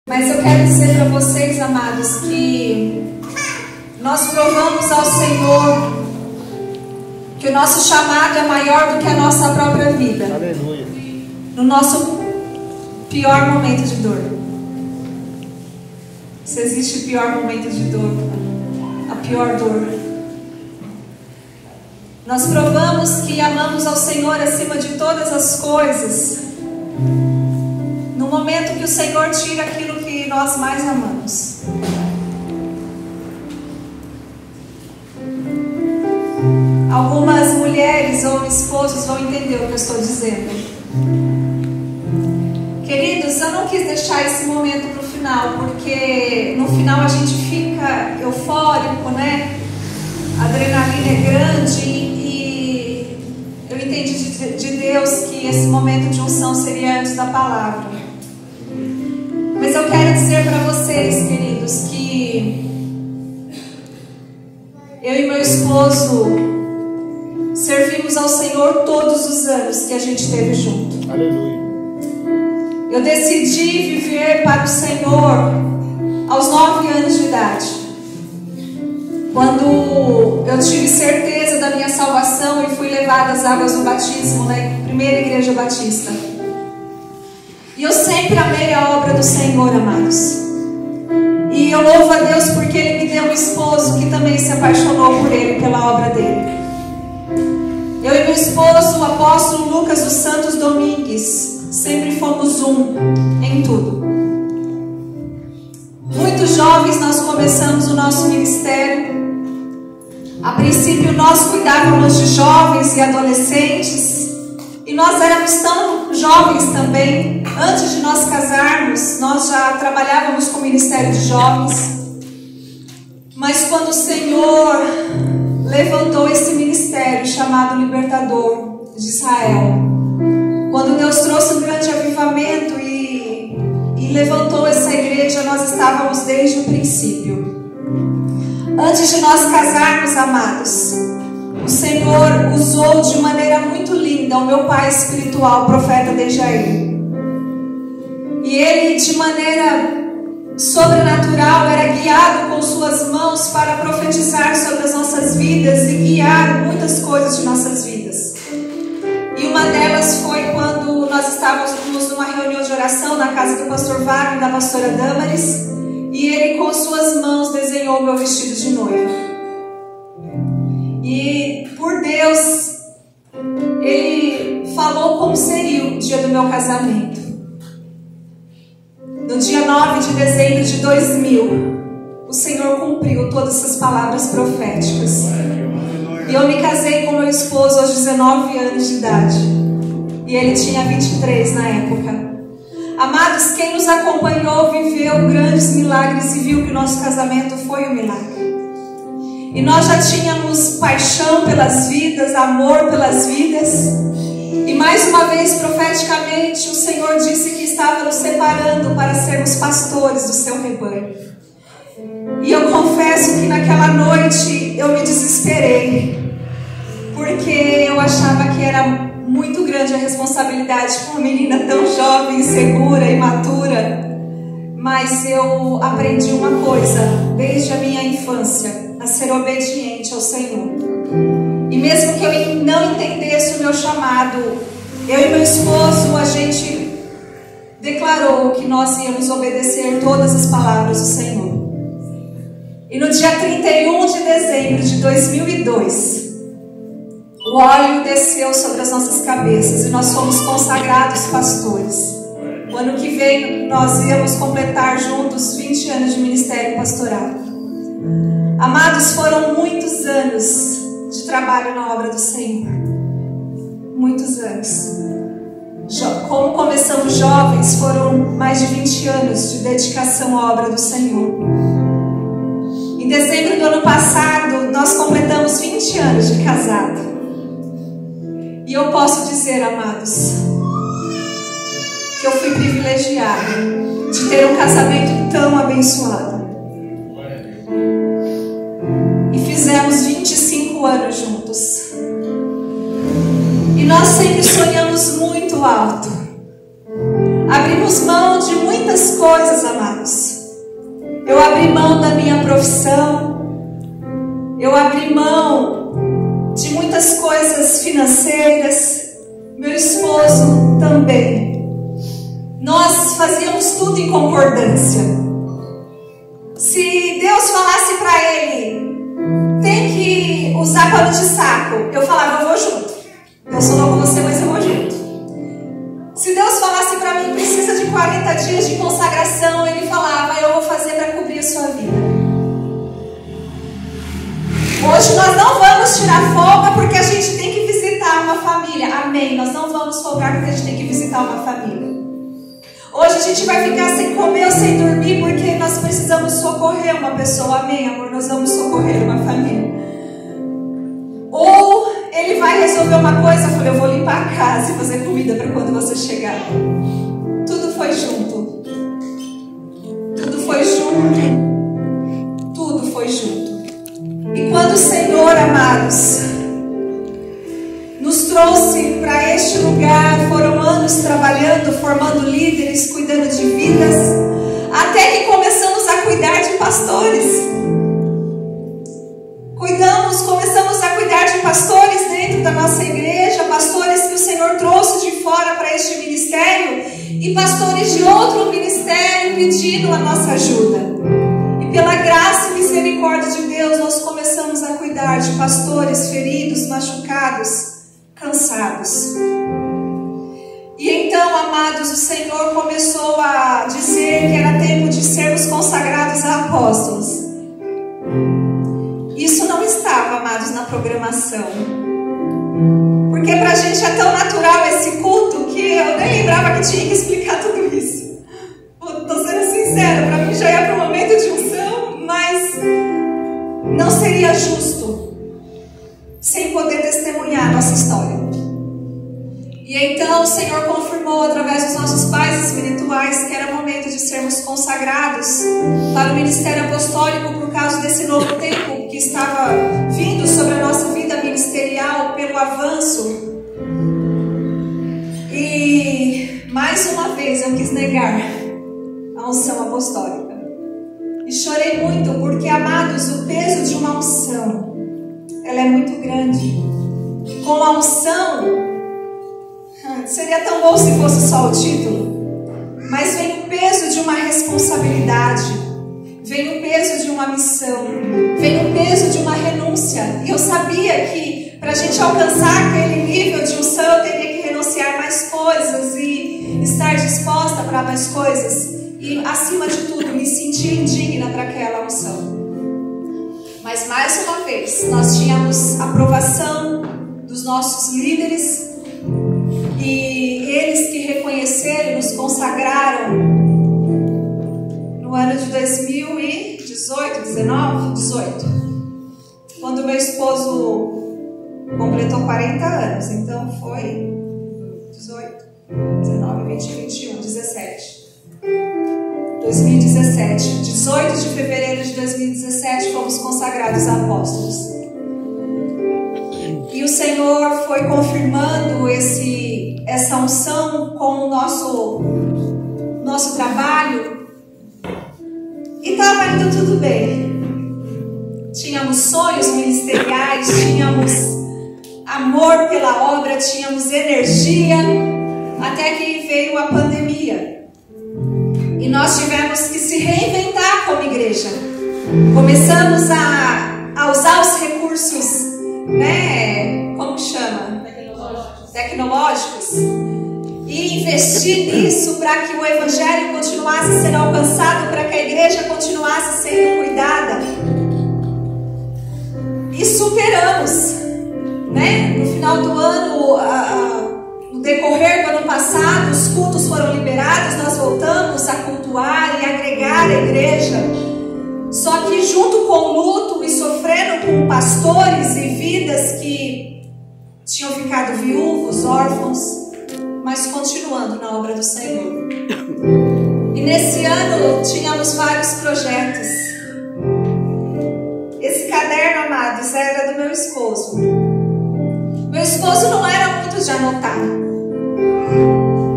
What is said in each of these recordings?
Mas eu quero dizer para vocês, amados, que nós provamos ao Senhor que o nosso chamado é maior do que a nossa própria vida. Aleluia. No nosso pior momento de dor. Se existe pior momento de dor, a pior dor. Nós provamos que amamos ao Senhor acima de todas as coisas. No momento que o Senhor tira aquilo que nós mais amamos. Algumas mulheres ou esposos vão entender o que eu estou dizendo. Queridos, eu não quis deixar esse momento para o final, porque no final a gente fica eufórico, né? A adrenalina é grande e eu entendi de Deus que esse momento de unção seria antes da palavra. Mas eu quero dizer para vocês, queridos, que eu e meu esposo servimos ao Senhor todos os anos que a gente teve junto. Aleluia. Eu decidi viver para o Senhor aos 9 anos de idade. Quando eu tive certeza da minha salvação e fui levada às águas do batismo na primeira igreja batista. E eu sempre amei a obra do Senhor, amados. E eu louvo a Deus porque Ele me deu um esposo que também se apaixonou por Ele, pela obra dele. Eu e meu esposo, o apóstolo Lucas dos Santos Domingues, sempre fomos um em tudo. Muito jovens nós começamos o nosso ministério. A princípio nós cuidávamos de jovens e adolescentes. E nós éramos tão jovens também. Antes de nós casarmos, nós já trabalhávamos com o ministério de jovens. Mas quando o Senhor levantou esse ministério chamado Libertador de Israel, quando Deus trouxe um grande avivamento e levantou essa igreja, nós estávamos desde o princípio. Antes de nós casarmos, amados, o Senhor usou de maneira muito linda o meu pai espiritual, o profeta Dejair. E ele, de maneira sobrenatural, era guiado com suas mãos para profetizar sobre as nossas vidas e guiar muitas coisas de nossas vidas. E uma delas foi quando nós estávamos numa reunião de oração na casa do pastor Wagner e da pastora Damaris, e ele com suas mãos desenhou meu vestido de noiva. E por Deus, ele falou como seria o dia do meu casamento. No dia 9 de dezembro de 2000, o Senhor cumpriu todas essas palavras proféticas. E eu me casei com meu esposo aos 19 anos de idade. E ele tinha 23 na época. Amados, quem nos acompanhou viveu grandes milagres e viu que o nosso casamento foi um milagre. E nós já tínhamos paixão pelas vidas, amor pelas vidas. E mais uma vez, profeticamente, o Senhor disse que estava nos separando para sermos pastores do seu rebanho. E eu confesso que naquela noite eu me desesperei, porque eu achava que era muito grande a responsabilidade com uma menina tão jovem, segura, imatura. Mas eu aprendi uma coisa desde a minha infância: a ser obediente ao Senhor. E mesmo que eu não entendesse o meu chamado, eu e meu esposo, a gente declarou que nós íamos obedecer todas as palavras do Senhor. E no dia 31 de dezembro de 2002, o óleo desceu sobre as nossas cabeças e nós fomos consagrados pastores. O ano que vem nós íamos completar juntos 20 anos de ministério pastoral. Amados, foram muitos anos de trabalho na obra do Senhor. Muitos anos. Como começamos jovens, foram mais de 20 anos de dedicação à obra do Senhor. Em dezembro do ano passado, nós completamos 20 anos de casado. E eu posso dizer, amados, que eu fui privilegiada de ter um casamento tão abençoado. E fizemos 25 anos juntos. E nós sempre sonhamos muito alto. Abrimos mão de muitas coisas, amados. Eu abri mão da minha profissão. Eu abri mão de muitas coisas financeiras. Meu esposo também. Nós fazíamos tudo em concordância. Se Deus falasse para ele, tem que usar pano de saco, eu falava, eu vou junto. Eu sou não com você, mas eu vou junto. Se Deus falasse para mim, precisa de 40 dias de consagração, ele falava, eu vou fazer para cobrir a sua vida. Hoje nós não vamos tirar folga porque a gente tem que visitar uma família. Amém. Nós não vamos folgar porque a gente tem que visitar uma família. Hoje a gente vai ficar sem comer ou sem dormir porque nós precisamos socorrer uma pessoa. Amém, amor? Nós vamos socorrer uma família. Ou ele vai resolver uma coisa. Eu falei, eu vou limpar a casa e fazer comida para quando você chegar. Tudo foi junto. Tudo foi junto. Tudo foi junto. E quando o Senhor, amados, nos trouxe para este lugar, foram anos trabalhando, formando líderes, cuidando de vidas, até que começamos a cuidar de pastores. Começamos a cuidar de pastores dentro da nossa igreja, pastores que o Senhor trouxe de fora para este ministério e pastores de outro ministério pedindo a nossa ajuda. E pela graça e misericórdia de Deus, nós começamos a cuidar de pastores feridos, machucados, cansados. E então, amados, o Senhor começou a dizer que era tempo de sermos consagrados a apóstolos. Isso não estava, amados, na programação. Porque pra gente é tão natural esse culto que eu nem lembrava que tinha que explicar tudo isso. Tô sendo sincera, pra mim já ia para um momento de unção, mas não seria justo sem poder testemunhar a nossa história. E então o Senhor confirmou através dos nossos pais espirituais que era momento de sermos consagrados para o ministério apostólico por causa desse novo tempo que estava vindo sobre a nossa vida ministerial pelo avanço. E mais uma vez eu quis negar a unção apostólica. E chorei muito porque, amados, o peso de uma unção, ela é muito grande. Com a unção, seria tão bom se fosse só o título, mas vem o peso de uma responsabilidade, vem o peso de uma missão, vem o peso de uma renúncia. E eu sabia que para a gente alcançar aquele nível de unção, eu teria que renunciar mais coisas e estar disposta para mais coisas. E acima de tudo, me sentir indigna para aquela unção. Mas mais uma vez, nós tínhamos aprovação dos nossos líderes. E eles que reconheceram e nos consagraram no ano de 2018, 18, quando meu esposo completou 40 anos. Então foi 18, 19, 20, 21, 17. 2017, 18 de fevereiro de 2017, fomos consagrados apóstolos. E o Senhor foi confirmando essa unção com o nosso trabalho. E estava indo tudo bem. Tínhamos sonhos ministeriais, tínhamos amor pela obra, tínhamos energia, até que veio a pandemia. E nós tivemos que se reinventar como igreja. Começamos a usar os recursos, né? Como chama? Tecnológicos. E investir nisso para que o evangelho continuasse sendo alcançado, para que a igreja continuasse sendo cuidada. E superamos, né? No final do ano, no decorrer do ano passado, os cultos foram liberados, nós voltamos a cultuar e agregar a igreja. Só que junto com o luto e sofrendo com pastores e vidas que tinham ficado viúvos, órfãos, mas continuando na obra do Senhor. E nesse ano tínhamos vários projetos. Esse caderno, amados, era do meu esposo. Meu esposo não era muito de anotar,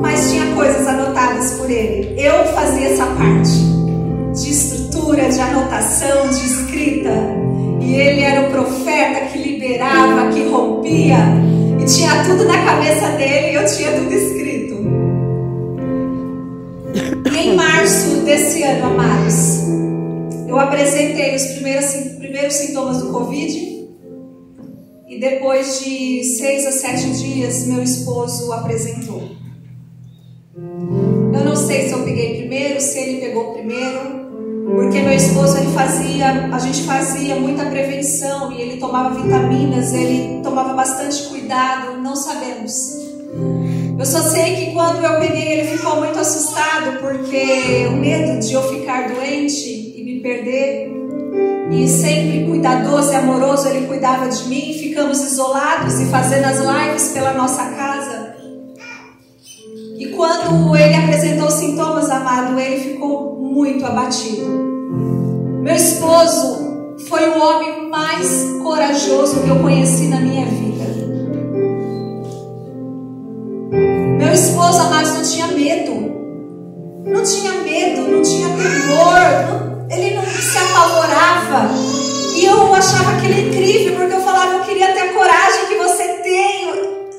mas tinha coisas anotadas dadas por ele. Eu fazia essa parte de estrutura, de anotação, de escrita. E ele era o profeta que liberava, que rompia. E tinha tudo na cabeça dele e eu tinha tudo escrito. E em março desse ano, amados, eu apresentei os primeiros sintomas do Covid. E depois de 6 a 7 dias, meu esposo apresentou. Eu não sei se eu peguei primeiro, se ele pegou primeiro. Porque meu esposo, a gente fazia muita prevenção. E ele tomava vitaminas, ele tomava bastante cuidado. Não sabemos. Eu só sei que quando eu peguei, ele ficou muito assustado. Porque o medo de eu ficar doente e me perder. E sempre cuidadoso e amoroso, ele cuidava de mim. Ficamos isolados e fazendo as lives pela nossa casa. E quando ele apresentou os sintomas, amado, ele ficou muito abatido. Meu esposo foi o homem mais corajoso que eu conheci na minha vida. Meu esposo, amados, não tinha medo. Não tinha medo, não tinha temor. Ele não se apavorava. E eu achava aquilo incrível, porque eu falava, eu queria ter a coragem que você tem.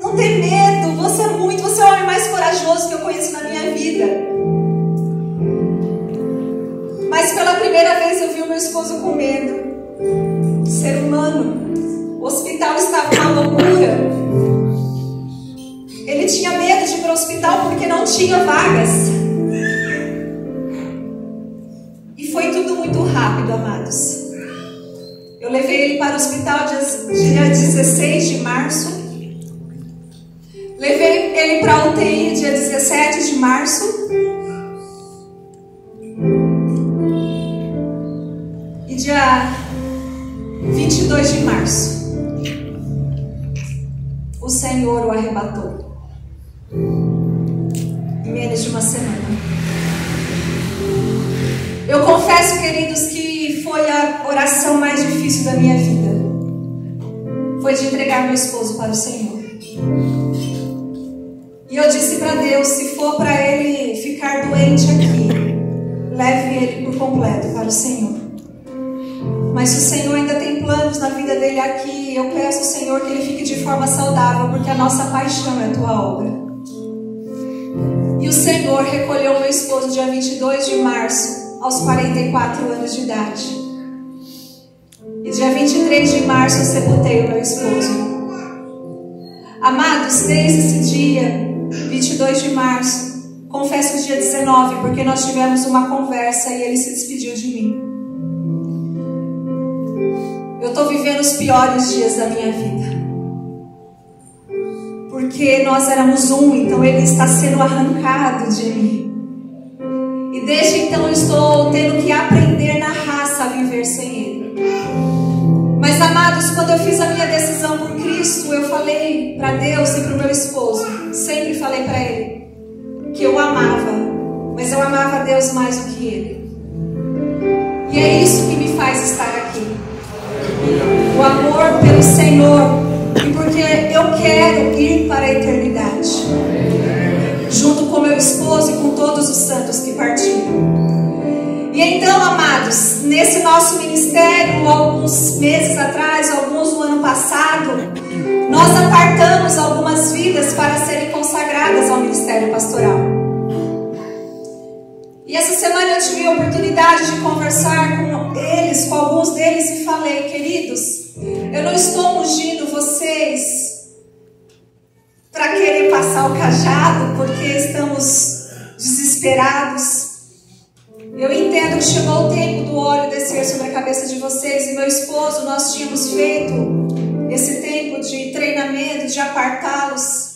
Não ter medo, você é o homem mais corajoso que eu conheço na minha vida. Mas pela primeira vez eu vi o meu esposo com medo. Ser humano. O hospital estava uma loucura. Ele tinha medo de ir para o hospital porque não tinha vagas. E foi tudo muito rápido, amados. Eu levei ele para o hospital dia 16 de março. Levei ele para a UTI dia 17 de março. E dia 22 de março, o Senhor o arrebatou. Em menos de uma semana. Eu confesso, queridos, que foi a oração mais difícil da minha vida. Foi de entregar meu esposo para o Senhor. E eu disse para Deus, se for para ele ficar doente aqui, leve ele por completo para o Senhor. Mas se o Senhor ainda tem planos na vida dele aqui, eu peço ao Senhor que ele fique de forma saudável, porque a nossa paixão é a tua obra. E o Senhor recolheu meu esposo dia 22 de março, aos 44 anos de idade. E dia 23 de março eu sepultei o meu esposo. Amados, desde esse dia 22 de março, confesso o dia 19, porque nós tivemos uma conversa e ele se despediu de mim. Eu estou vivendo os piores dias da minha vida. Porque nós éramos um, então ele está sendo arrancado de mim. E desde então eu estou tendo que aprender na raça a viver sem ele. Mas, amados, quando eu fiz a minha decisão por Cristo, eu falei para Deus e para o meu esposo, sempre falei para ele, que eu amava, mas eu amava a Deus mais do que ele. E é isso que me faz estar aqui. O amor pelo Senhor, e porque eu quero ir para a eternidade, junto com meu esposo e com todos os santos que partiram. E então, amados, nesse nosso ministério, alguns meses atrás, alguns no ano passado, nós apartamos algumas vidas para serem consagradas ao ministério pastoral. E essa semana eu tive a oportunidade de conversar com eles, com alguns deles, e falei, queridos, eu não estou ungindo vocês para querer passar o cajado, porque estamos desesperados. Eu entendo que chegou o tempo do óleo descer sobre a cabeça de vocês, e meu esposo, nós tínhamos feito esse tempo de treinamento, de apartá-los.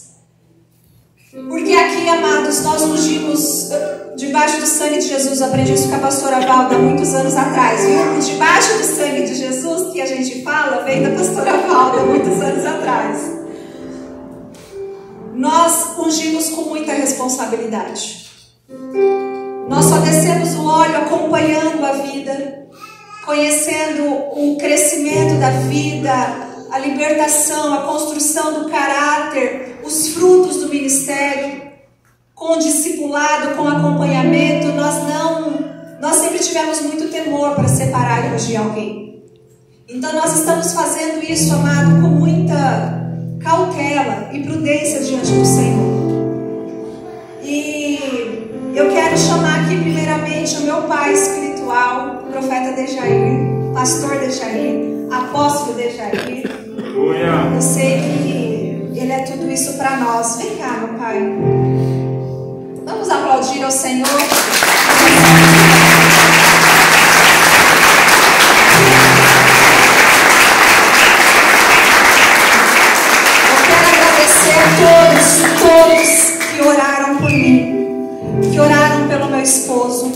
Porque aqui, amados, nós ungimos debaixo do sangue de Jesus. Eu aprendi isso com a pastora Valda há muitos anos atrás, viu? Debaixo do sangue de Jesus, que a gente fala, vem da pastora Valda há muitos anos atrás. Nós ungimos com muita responsabilidade. Nós só descemos o óleo acompanhando a vida, conhecendo o crescimento da vida, a libertação, a construção do caráter, os frutos do ministério. com discipulado, com acompanhamento. Nós sempre tivemos muito temor para separarmos de alguém. Então nós estamos fazendo isso, amado, com muita cautela e prudência diante do Senhor. E eu quero chamar aqui primeiramente o meu pai espiritual, o profeta Dejair, pastor Dejair, apóstolo Dejair. Eu sei que ele é tudo isso para nós. Vem cá, meu pai. Vamos aplaudir ao Senhor. Todos que oraram por mim, que oraram pelo meu esposo,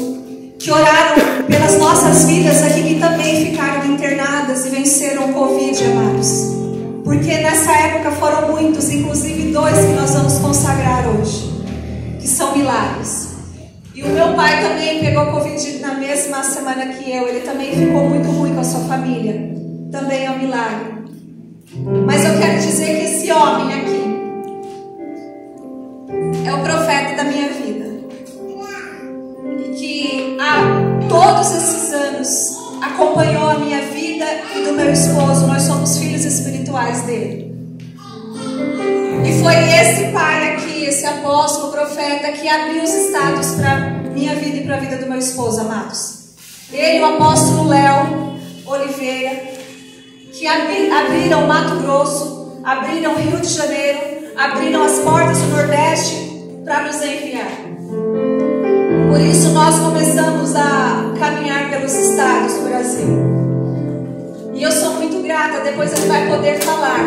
que oraram pelas nossas vidas aqui, que também ficaram internadas e venceram o Covid, amados. Porque nessa época foram muitos, inclusive 2 que nós vamos consagrar hoje, que são milagres. E o meu pai também pegou Covid na mesma semana que eu. Ele também ficou muito ruim com a sua família. Também é um milagre. Mas eu quero dizer que esse homem aqui é o profeta da minha vida, e que há todos esses anos acompanhou a minha vida e do meu esposo. Nós somos filhos espirituais dele. E foi esse pai aqui, esse apóstolo, profeta, que abriu os estados para minha vida e para a vida do meu esposo, amados. Ele, o apóstolo Léo Oliveira, que abriram Mato Grosso, abriram Rio de Janeiro, abriram as portas do Nordeste para nos enviar. Por isso nós começamos a caminhar pelos estados do Brasil. E eu sou muito grata, depois ele vai poder falar.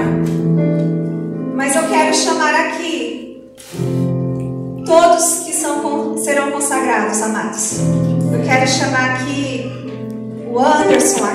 Mas eu quero chamar aqui todos que serão consagrados, amados. Eu quero chamar aqui o Anderson, a